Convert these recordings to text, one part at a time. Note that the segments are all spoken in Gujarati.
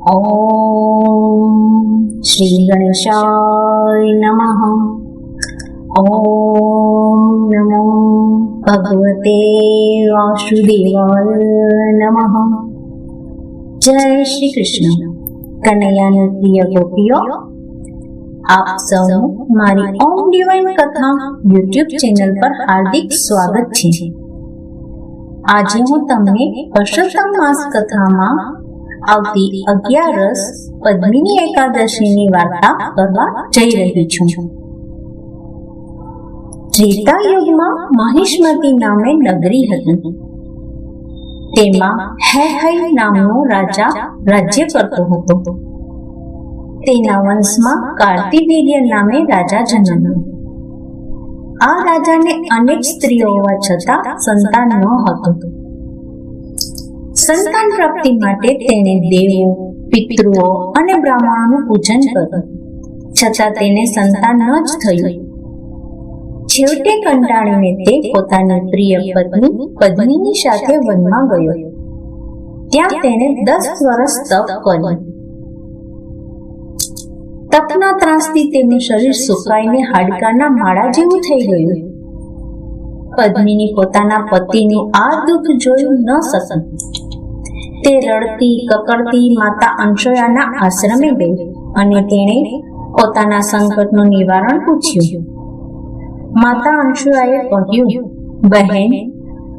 ઓમ શ્રી ગણેશાય નમઃ. ઓમ નમો ભગવતે વાસુદેવાય નમઃ. જય શ્રી કૃષ્ણ. કનૈયાની પ્રિય ગોપીઓ, આપ સૌનું મારી ઓમ ડિવાઇન કથા યુટ્યુબ ચેનલ પર હાર્દિક સ્વાગત છે. આજે હું તમને પુરુષોત્તમ માસ કથામાં આવતી 11 પદ્મિની એકાદશીની વાર્તા કરવા જઈ રહી છું. ત્રેતા યુગમાં મહિષ્મતી નામે નગરી હતી. તેમાં હૈહય નામનો રાજા રાજ્ય કરતો હતો. તેના વંશમાં કાર્તિવીર્ય નામે રાજા જન્મ્યો. આ રાજાને અનેક સ્ત્રીઓ હોવા છતાં સંતાન ન હતું. સંતાન પ્રાપ્તિ માટે તેણે દેવો, પિતૃઓ અને બ્રાહ્મણોનું પૂજન કર્યું, છતાં તેને સંતાન ન જ થયું. છેવટે કંટાળીને તે પોતાની પ્રિય પત્ની પદ્મિની સાથે વનમાં ગયો. ત્યાં તેણે 10 વર્ષ તપ કર્યું. તપના ત્રાસથી તેનું શરીર સુકાઈને હાડકાના માળા જેવું થઈ ગયું. પદ્મિની પોતાના પતિનું આ દુઃખ જોયું ન શકી. તે રડતી કકડતી માતા અંશયાના આશ્રમે ગઈ અને તેણે પોતાના સંકટનું નિવારણ પૂછ્યું. માતા અંશુયાએ કહ્યું, બહેન,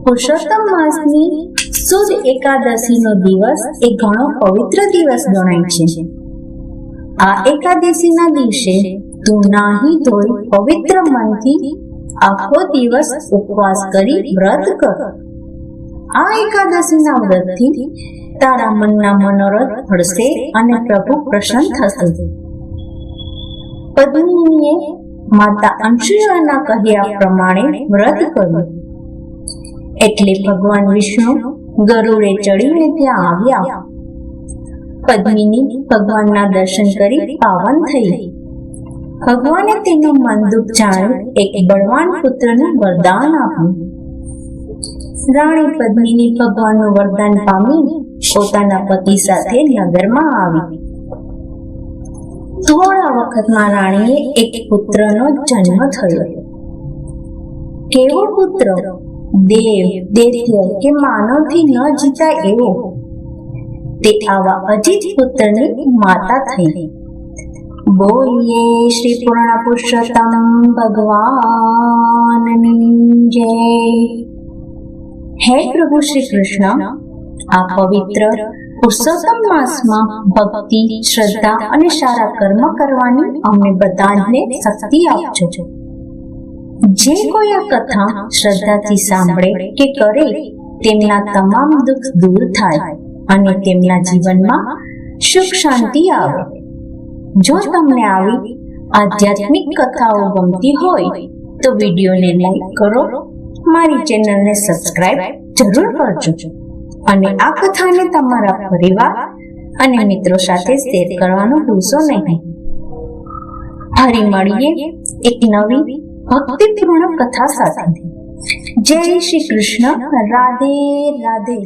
પુરુષોત્તમ માસની સુદ એકાદશીનો દિવસ એ ઘણો પવિત્ર દિવસ ગણાય છે. આ એકાદશીના દિવસે તું નાહી ધોઈ પવિત્ર મનથી આખો દિવસ ઉપવાસ કરી વ્રત કર. આ એકાદશીના વ્રતથી તારા મનના મનોરથ ફળશે અને પ્રભુ પ્રસન્ન થશે. પદ્મિનીએ માતા અંશુયાના કહ્યા પ્રમાણે વ્રત કર્યું. એટલે ભગવાન વિષ્ણુ ગરુડે ચડીને ત્યાં આવ્યા. પદ્મિની ભગવાનના દર્શન કરી પાવન થઈ. ભગવાને તેનું મન દુઃખ જાણી એક બળવાન પુત્રનું વરદાન આપ્યું. રાણી પદ્મિની ભગવાનનું વરદાન પામી પોતાના પતિ સાથે નગરમાં આવી. થોડા વખતમાં રાણીએ એક પુત્રનો જન્મ થયો. કેવો પુત્ર! દેવ, દૈત્ય કે માનવથી ન જીતાય એવો. તે આવા અજીત પુત્રની માતા થઈ. બોલીએ શ્રી પૂર્ણ પુરુષોત્તમ ભગવાનની જય. હે પ્રભુ શ્રી કૃષ્ણ, આ પવિત્ર પુરુષોત્તમ માસમાં ભક્તિ, શ્રદ્ધા અને સારા કર્મ કરવાની અમને બધાને શક્તિ આપજો. જે કોઈ આ કથા શ્રદ્ધાથી સાંભળે કે કરે તેમના તમામ દુઃખ દૂર થાય અને તેમના જીવનમાં સુખ શાંતિ આવે. જો તમને આવી આધ્યાત્મિક કથાઓ ગમતી હોય તો વિડીયોને લાઈક કરો, મારી ચેનલને સબસ્ક્રાઇબ જરૂર કરજો અને આ કથાને તમારા પરિવાર અને મિત્રો સાથે શેર કરવાનું ભૂલશો નહીં. ફરી મળીએ એક નવી ભક્તિપૂર્ણ કથા સાથે. જય શ્રી કૃષ્ણ. રાધે રાધે.